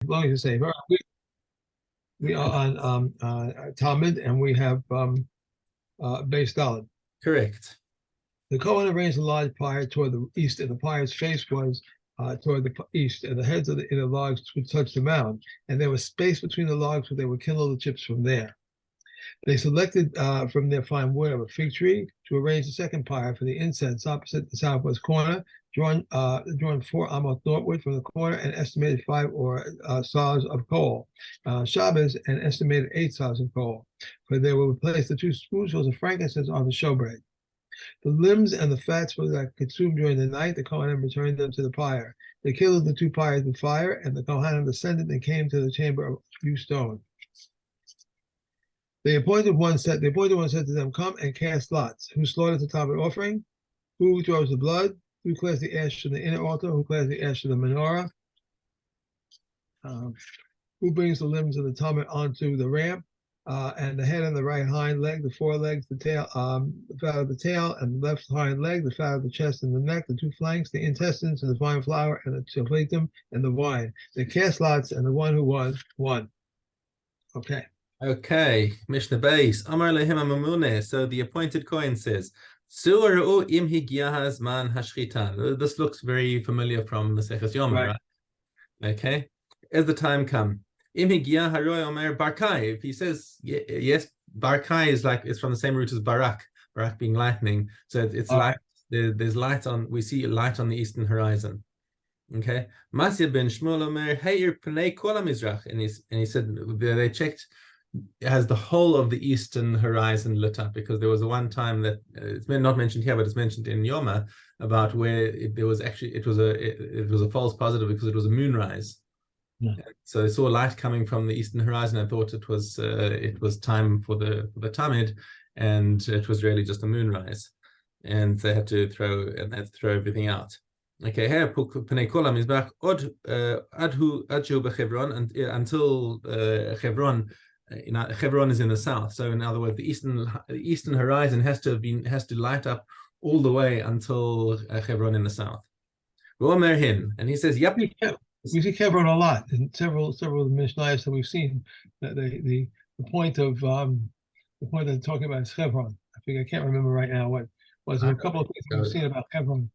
belonging to Sefer. We are on Tamid, and we have base Daled. Correct. The Kohen arranged the large pyre toward the east, and the pyre's face was toward the east, and the heads of the inner logs would touch the mound, and there was space between the logs where they would kindle the chips from there. They selected from their fine wood of a fig tree to arrange the second pyre for the incense opposite the southwest corner, drawn 4 amot northward from the corner, and estimated 5 sars of coal. Shabbos, and estimated 8 sars of coal, for they will replace the 2 spoonfuls of frankincense on the showbread. The limbs and the fats were consumed during the night. The Kohanim returned them to the pyre. They killed the 2 pyres with fire, and the Kohanim descended and came to the chamber of new stone. They appointed one said to them, "Come and cast lots. Who slaughters the Tamid offering? Who throws the blood? Who clears the ash from the inner altar? Who clears the ash from the menorah? Who brings the limbs of the Tamid onto the ramp? And the head and the right hind leg, the forelegs, the tail, the fat of the tail, and the left hind leg, the fat of the chest and the neck, the 2 flanks, the intestines, and the fine flour, and the chaflitum, and the wine. They cast lots, and the one who won." Okay. Okay, Mishna base. Amar lehem amamune. So the appointed Kohen says, im higiahas man hashchitan. This looks very familiar from Maseches Yoma, right? Okay. As the time come, im higiah haroy omer barkai. If he says yes, barkai is it's from the same root as barak. Barak being lightning. So it's light. There's light on. We see light on the eastern horizon. Okay. Masya ben Shmuel omer heir pnei kol hamizrach, and he said they checked. It has the whole of the eastern horizon lit up, because there was one time that it's not mentioned here, but it's mentioned in Yoma about where it was a false positive because it was a moonrise. Yeah. So they saw light coming from the eastern horizon and thought it was time for the Tamid, and it was really just a moonrise, and they had to throw everything out. Okay, here Pnei Kol HaMizbach Adhu Bechevron, until Chevron. Hebron is in the south, so in other words, the eastern horizon has to light up all the way until Hebron in the south. And he says, "Yep." We see Hebron a lot in several of the Mishnayos that we've seen. That the point of talking about is Hebron. I can't remember right now what was there a couple of things we've seen about Hebron.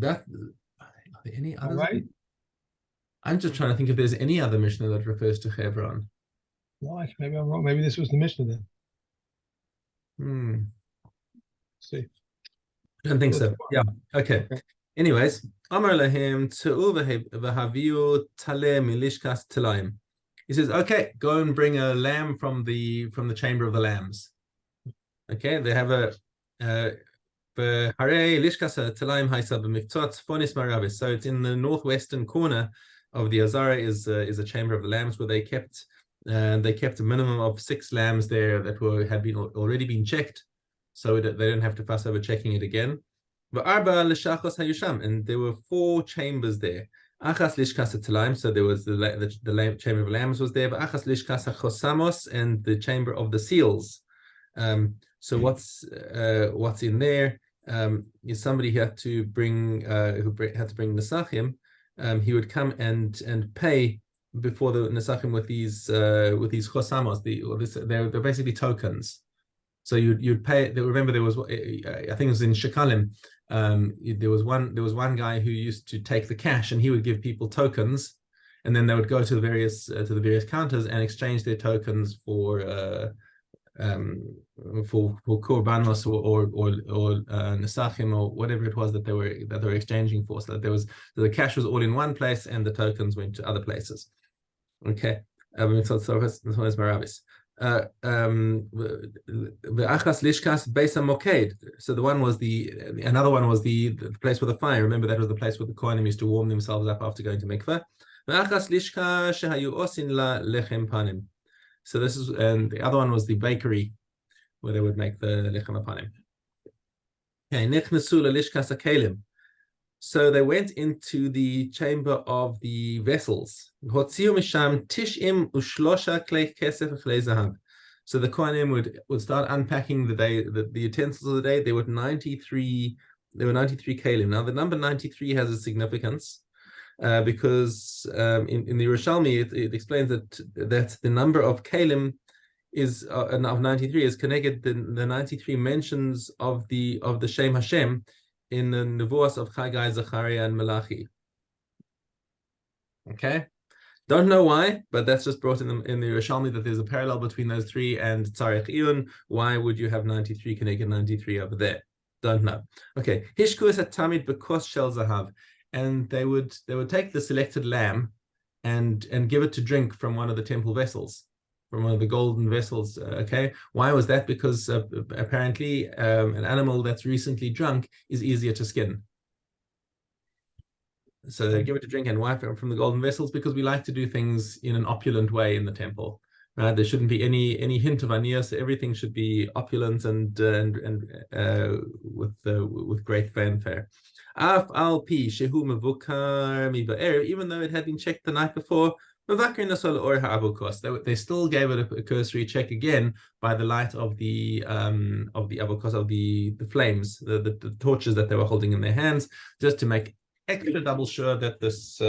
Are there any others? Right. I'm just trying to think if there's any other Mishnah that refers to Hebron. No, maybe I'm wrong. Maybe this was the Mishna then. See. I don't think so. Yeah. Okay. Anyways, Amar Lahim Tu'u v'haviu taleh milishkas telaim. He says, "Okay, go and bring a lamb from the chamber of the lambs." Okay, they have a v'harei lishkas telaim haisa b'miktzot fonis maravis. So it's in the northwestern corner of the Azara is a chamber of the lambs where they kept a minimum of 6 lambs there that had already been checked, so that they don't have to fuss over checking it again. And there were 4 chambers there. So there was the chamber of lambs was there, and the chamber of the seals. So what's in there is somebody who had to bring Nesachim. He would come and pay before the Nesachim with these chosamos. They're basically tokens. So you'd pay. Remember, there was, I think it was in Shekalim. There was one guy who used to take the cash, and he would give people tokens, and then they would go to the various counters and exchange their tokens for korbanos or nesachim or whatever it was that they were exchanging for. So that the cash was all in one place and the tokens went to other places. Okay. So another one was the place with the fire. Remember, that was the place where the Kohanim used to warm themselves up after going to mikveh. So this is, and the other one was the bakery where they would make the lechem apanim. Okay, so they went into the chamber of the vessels. So the Kohanim would start unpacking the utensils of the day. There were 93 kalim. Now the number 93 has a significance. because in the Yerushalmi it explains that the number of Kalim is of 93 is connected the 93 mentions of the Shem Hashem in the Nevuos of Chagai, Zachariah, and Malachi. Okay, don't know why, but that's just brought in the Yerushalmi that there's a parallel between those three and Tzarech Iyun. Why would you have 93 connected 93 over there? Don't know. Okay, Hishkus at Tamid Bekos Shel Zahav, and they would take the selected lamb and give it to drink from one of the temple vessels, from one of the golden vessels. Okay, why was that? Because apparently an animal that's recently drunk is easier to skin. So they give it to drink and wipe from the golden vessels because we like to do things in an opulent way in the temple. Right? There shouldn't be any hint of aniya, so everything should be opulent and with great fanfare. Af al pi shehu mevukar mi ba'erev, even though it had been checked the night before, they still gave it a cursory check again by the light of the avokos, of the flames, the torches that they were holding in their hands, just to make extra double sure that this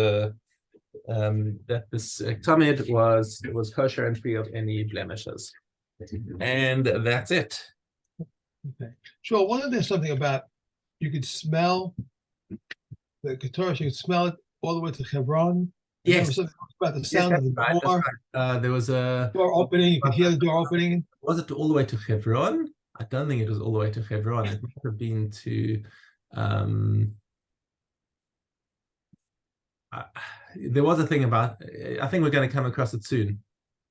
tamid was kosher and free of any blemishes. And that's it. Okay. So wasn't there something about you could smell the guitar? You could smell it all the way to Hebron. Yes. There was something about the sound of the right, door. Right. There was a door opening. You could hear the door opening. Was it all the way to Hebron? I don't think it was all the way to Hebron. It might have been to. There was a thing about. I think we're going to come across it soon.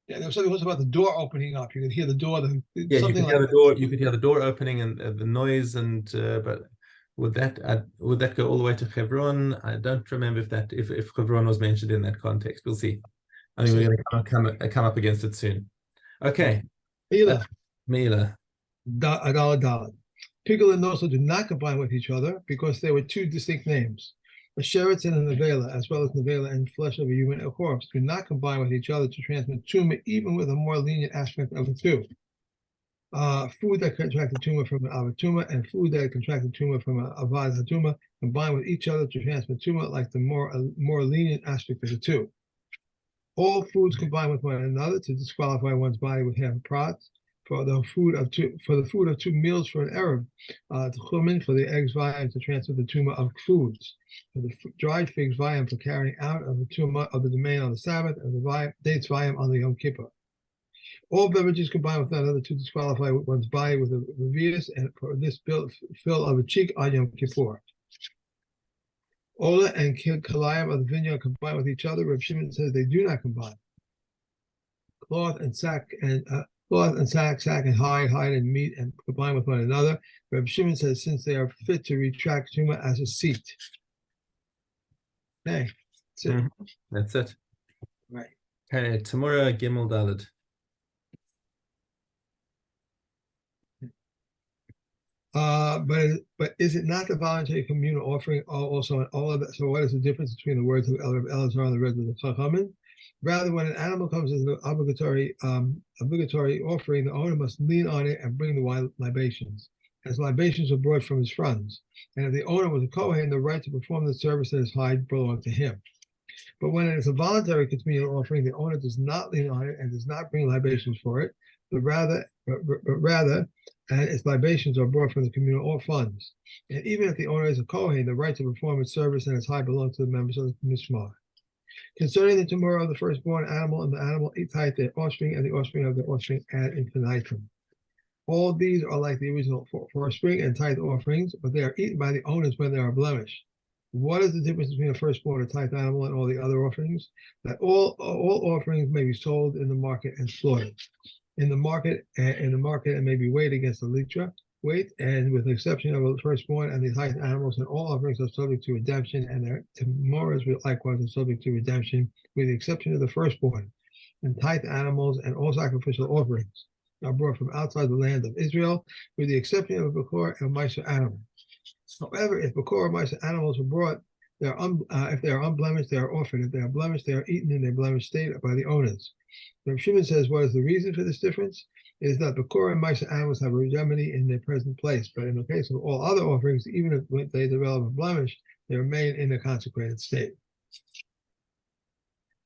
Yeah, there was something about the door opening up. You could hear the door. Yeah, you could hear the door. You could hear the door opening and the noise. And but would that go all the way to Hebron? I don't remember if Hebron was mentioned in that context. We'll see. I think we're going to come up against it soon. Okay. Mila. Adal. Pickle and Noso do not combine with each other because they were two distinct names. A Sheraton and Nevela, as well as Nevela and flesh of a human corpse, do not combine with each other to transmit tumor, even with a more lenient aspect of the two. Food that contracted tumor from an avatuma and food that contracted tumor from an avad hatuma combine with each other to transmit tumor, like the more lenient aspect of the two. All foods combine with one another to disqualify one's body with half a prat. For the food of two meals for an Arab, to chumin for the eggs vayim to transfer the tumor of foods, for the dried figs vayim for carrying out of the tumor of the domain on the Sabbath, and the dates vayim on the Yom Kippur. All beverages combine with one another to disqualify one's body with a revius, and for this fill of a cheek on Yom Kippur. Ola and kalayim of the vineyard combine with each other. Reb Shimon says they do not combine. Cloth and sack and hide and meat and combine with one another. Reb Shimon says since they are fit to retract tumor as a seat. Okay, that's it. That's it. Right. Okay, Tamura Gimel Daled. But is it not the voluntary communal offering also in all of that? So what is the difference between the words of Elazar and the words of the Chachamim? Rather, when an animal comes as an obligatory offering, the owner must lean on it and bring the libations, as libations are brought from his friends. And if the owner was a Kohen, the right to perform the service that is hide belonged to him. But when it is a voluntary communal offering, the owner does not lean on it and does not bring libations for it, but rather, and its libations are brought from the communal funds. And even if the owner is a Kohen, the right to perform its service and its hide belongs to the members of the Mishna. Concerning the tumor of the firstborn animal and the animal tithe their offspring and the offspring of their offspring ad infinitum. All these are like the original offspring and tithe offerings, but they are eaten by the owners when they are blemished. What is the difference between a firstborn or tithe animal and all the other offerings? That all offerings may be sold in the market and slaughtered. In the market and may be weighed against the litra weight, and with the exception of the firstborn and the tithe animals, and all offerings are subject to redemption, and their temoras likewise are subject to redemption, with the exception of the firstborn. And tithe animals and all sacrificial offerings are brought from outside the land of Israel, with the exception of Bakor and Maisa animals. However, if Bakor or Maisa animals are brought, if they are unblemished, they are offered. If they are blemished, they are eaten in their blemished state by the owners. Reb Shimon says, what is the reason for this difference? It is that Bakor and Maisa animals have a remedy in their present place, but in the case of all other offerings, even if they develop a blemish, they remain in a consecrated state.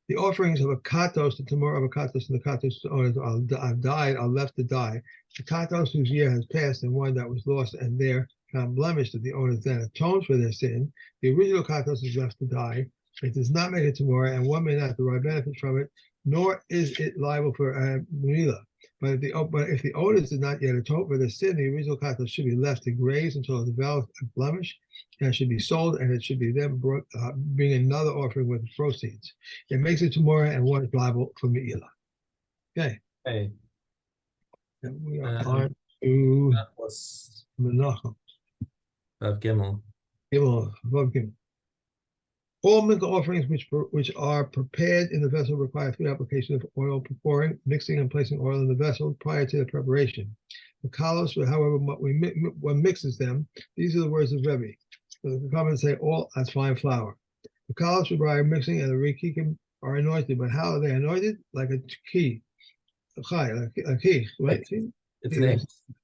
The offerings of a katos, the tamor of a katos, and the katos owners are died, are left to die. The katos whose year has passed and one that was lost and there found blemished that the owners then atoned for their sin. The original katos is left to die. It does not make it tamor, and one may not derive benefit from it, nor is it liable for mila. But if the owners did not yet atone for their sin, the original katos should be left to graze until it develops a blemish, and it should be sold, and it should be then bring another offering with the proceeds. It makes it tomorrow, and one is liable for Me'ilah. Okay. Okay. And we are on to That was Menachem. Gimel. Gimel. All milk offerings which are prepared in the vessel require 3 applications of oil for pouring, mixing, and placing oil in the vessel prior to the preparation. The kalos, however, one mixes them. These are the words of Rebbe. So the comments say all as fine flour. The kalos require mixing, and the rikikim are anointed. But how are they anointed? Like a key, a key, right? It's an egg.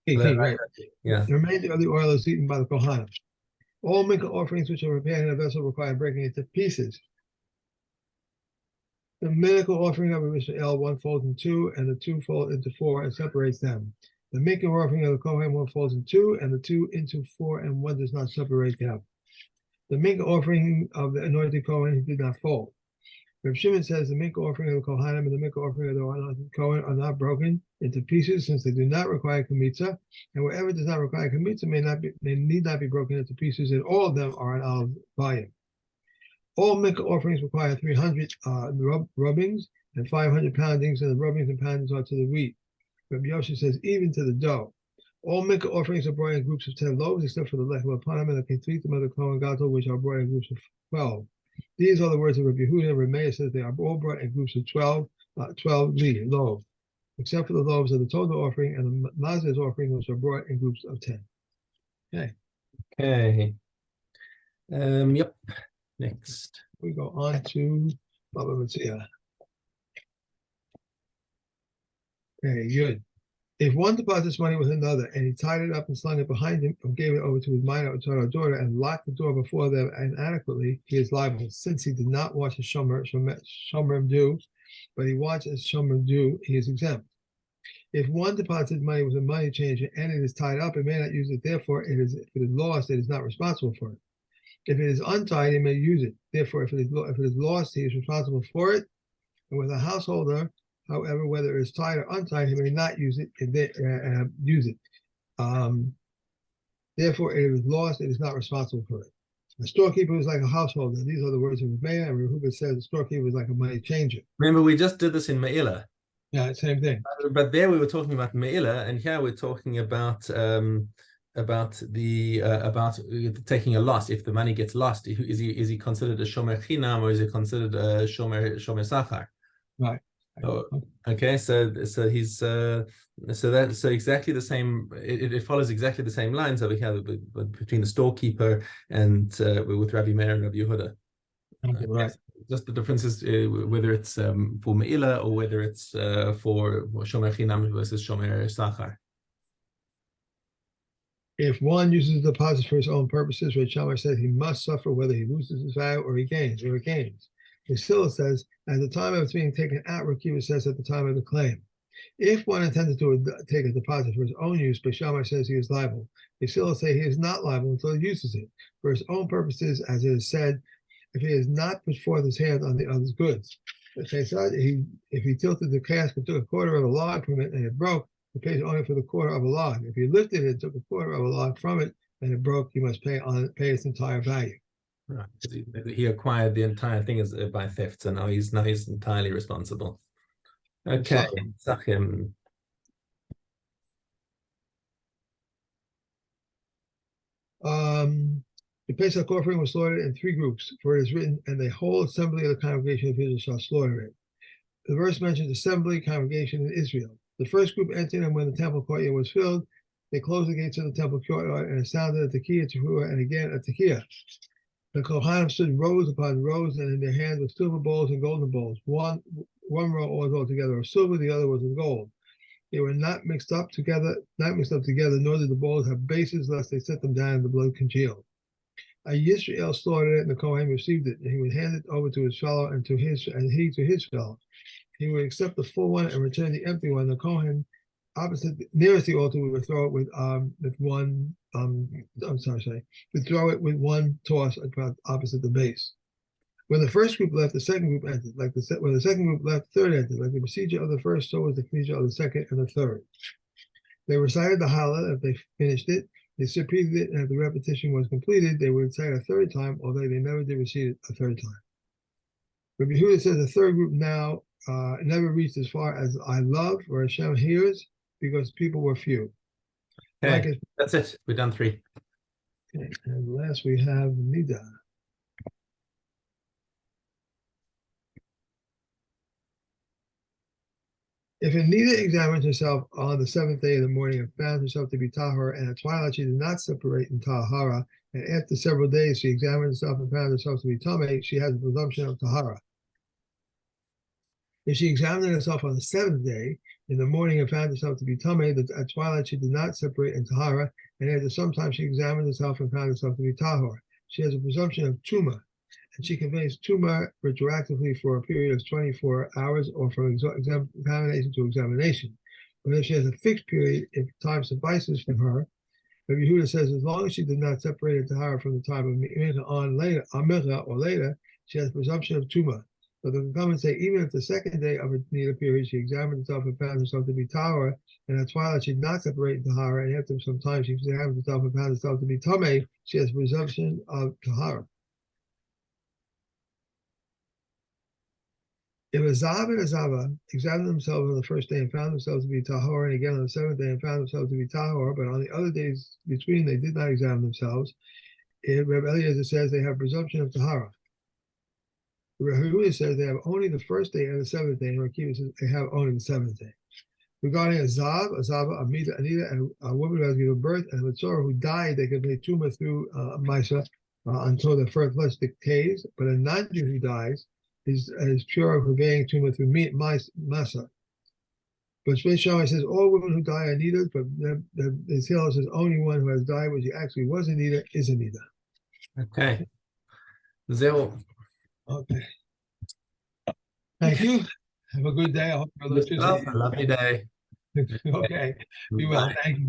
Key, right? Yeah. The remainder of the oil is eaten by the kohanim. All mincha offerings which are prepared in a vessel require breaking it to pieces. The mincha offering of a Mishna, 1 folds in 2, and the 2 fold into 4 and separates them. The mincha offering of the kohen, 1 folds in 2, and the 2 into 4, and 1 does not separate them. The mincha offering of the anointed kohen, he did not fold. Reb Shimon says the mincha offering of the kohanim and the mincha offering of the anointed kohen are not broken into pieces, since they do not require kamitza, and wherever does not require kamitza they need not be broken into pieces, and all of them are an olive volume. All mincha offerings require 300 rubbings and 500 poundings, and the rubbings and poundings are to the wheat. Rabbi Yoshi says even to the dough. All mincha offerings are brought in groups of 10 loaves, except for the lechem upon and the ketlitim of the kohen gadol, which are brought in groups of 12. These are the words of Rabbi Yehuda. Rabbi Meir says they are all brought in groups of 12 loaves, except for the loaves of the total offering and the mazes offering, which are brought in groups of 10. Okay. Okay. Yep. Next. We go on to Baba Metzia. Okay, good. If one deposits money with another and he tied it up and slung it behind him or gave it over to his minor or to our daughter and locked the door before them inadequately, he is liable. Since he did not watch his shomer do, but he watched as shomer do, he is exempt. If one deposits money with a money changer and it is tied up, it may not use it. Therefore, if it is lost, it is not responsible for it. If it is untied, he may use it. Therefore, if it is lost, he is responsible for it. And with a householder, however, whether it is tied or untied, he may not use it. Therefore, if it is lost, it is not responsible for it. The storekeeper is like a householder. These are the words of Meir, and Rehuva says the storekeeper is like a money changer. Remember, we just did this in Me'ilah. Yeah, same thing. But there we were talking about Me'ilah, and here we're talking about taking a loss. If the money gets lost, is he considered a shomer chinam or is he considered a shomer sachar? Right. Oh, okay, so he's so exactly the same. It follows exactly the same lines over here between the storekeeper and with Rabbi Meir and Rabbi Yehuda. Okay, right. Just the difference is whether it's for Me'ilah or whether it's for shomer chinam versus shomer sachar. If one uses the deposit for his own purposes, Reb Shammai says he must suffer whether he loses his value or he gains. Priscilla says, at the time of it's being taken out, Rekiva says at the time of the claim. If one intended to take a deposit for his own use, but Shammai says he is liable. Priscilla say he is not liable until he uses it for his own purposes, as it is said, if he has not put forth his hand on the other's goods. If he tilted the cask and took a quarter of a log from it and it broke, he pays only for the quarter of a log. If he lifted it and took a quarter of a log from it and it broke, he must pay its entire value. Right. He acquired the entire thing by theft, so now he's entirely responsible. Okay. Sachim. The Pesach offering was slaughtered in 3 groups, for it is written, and the whole assembly of the congregation of Israel shall slaughter it. The verse mentions assembly, congregation in Israel. The first group entered, and when the temple courtyard was filled, they closed the gates of the temple courtyard, and it sounded a tekiah, teruah, and again a tekiah. The Kohanim stood rows upon rows, and in their hands were silver bowls and golden bowls. One row was altogether of silver, the other was of gold. They were not mixed up together, nor did the bowls have bases, lest they set them down and the blood congealed. a Yisrael slaughtered it, and the Kohen received it, and he would hand it over to his fellow, and he to his fellow. He would accept the full one and return the empty one. The Kohen nearest the altar would throw it with one. Would throw it with one toss opposite the base. When the first group left, the second group entered. When the second group left, the third entered. Like the procedure of the first, so was the procedure of the second and the third. They recited the Hallel. If they finished it, they repeated it, and if the repetition was completed, they would recite a third time, although they never did recite it a third time. Rabbi Yehuda says the third group now never reached as far as I love or Hashem hears because people were few. Okay, that's it. We've done 3. Okay, and last we have Nida. If a Nida examined herself on the 7th day of the morning and found herself to be Tahara, and at twilight she did not separate in Tahara, and after several days she examined herself and found herself to be Tamid, she has a presumption of Tahara. If she examined herself on the 7th day in the morning and found herself to be Tamid, at twilight she did not separate in Tahara, and after some time she examined herself and found herself to be Tahor. She has a presumption of Tuma, and she conveys Tuma retroactively for a period of 24 hours or from examination to examination. But if she has a fixed period, if time suffices for her, Rabbi Yehuda says as long as she did not separate in Tahara from the time of Mincha on later, Amicha or later, she has presumption of Tuma. But the comments say even if the second day of her Nida period she examined herself and found herself to be Tahara, and at twilight she did not separate in Tahara, and after some time she examined herself and found herself to be Tameh, she has presumption of Tahara. If a Zav and a Zava examined themselves on the first day and found themselves to be Tahor, and again on the 7th day and found themselves to be Tahor, but on the other days between they did not examine themselves, Rabbi Eliezer says they have presumption of Tahara. Rabbi Yehuda says they have only the first day and the 7th day, and Rabbi Akiva says they have only the 7th day. Regarding a Zav, a Zava, a Anida, and a woman who has given birth, and a Mitzorah who died, they can pay Tumah through Maisa until the first flesh decays, but a non-Jew who dies is pure of conveying Tumah through Masa. But Shmei Shammai says all women who die are Nidas, but the Hillel says only one who has died when she actually was a Nida is a Nida. Okay. Zero. Okay. Thank you. Have a good day. I hope your electricity. Have a lovely day. Okay. Be well. Thank you.